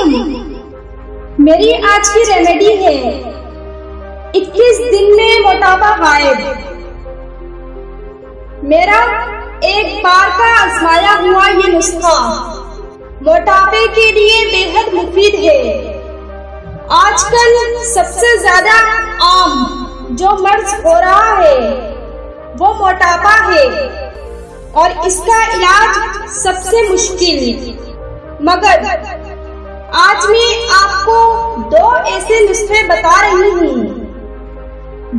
علیکم، میری آج کی ریمیڈی ہے 21 دن میں موٹاپا غائب۔ میرا ایک بار کا آزمایا ہوا یہ نسخہ موٹاپے کے لیے بے حد مفید ہے۔ آج کل سب سے زیادہ عام جو مرض ہو رہا ہے وہ موٹاپا ہے، اور اس کا علاج سب سے مشکل، مگر آج میں آپ کو 2 ایسے نسخے بتا رہی ہوں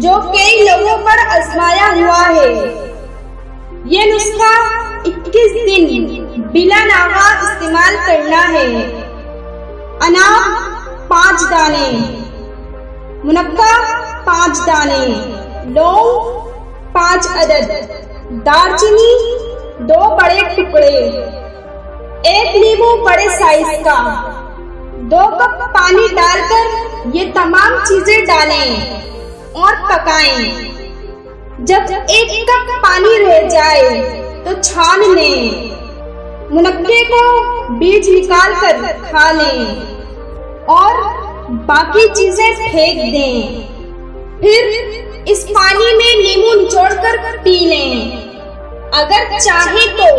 جو کئی لوگوں پر آزمایا ہوا ہے۔ یہ نسخہ 21 دن بلا ناغہ استعمال کرنا ہے۔ انار 5 دانے، منقہ 5 دانے، لونگ 5 عدد، دارچینی 2 بڑے ٹکڑے، 1 لیمو بڑے سائز کا، 2 کپ پانی ڈال کر یہ تمام چیزیں ڈالیں اور پکائیں۔ جب 1 کپ پانی رہ جائے تو چھان لیں، منقے کو بیج نکال کر کھا لیں اور باقی چیزیں پھینک دیں۔ پھر اس پانی میں لیمو نچوڑ کر پی لیں۔ اگر چاہیں تو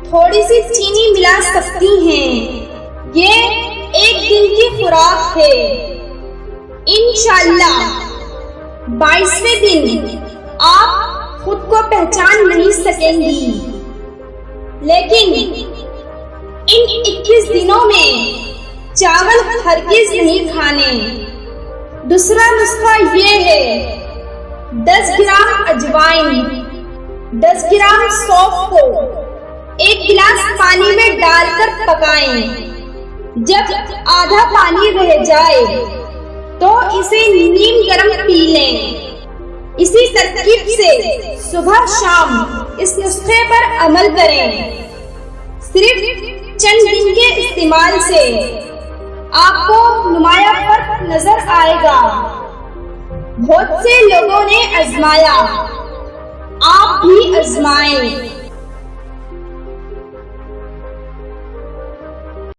تھوڑی سی چینی ملا سکتی ہیں۔ یہ 1 دن کی خوراک ہے۔ انشاءاللہ 22ویں دن آپ خود کو پہچان نہیں سکیں گی، لیکن ان 21 دنوں میں چاول ہرگز نہیں کھانے۔ دوسرا نسخہ یہ ہے 10 گرام اجوائن، 10 گرام سونف کو 1 گلاس پانی میں ڈال کر پکائیں۔ جب آدھا پانی رہ جائے تو اسے نیم گرم پی لیں۔ اسی ترکیب سے صبح شام اس نسخے پر عمل کریں۔ صرف چند دن کے استعمال سے آپ کو نمایاں فرق نظر آئے گا۔ بہت سے لوگوں نے آزمایا، آپ بھی آزمائیں۔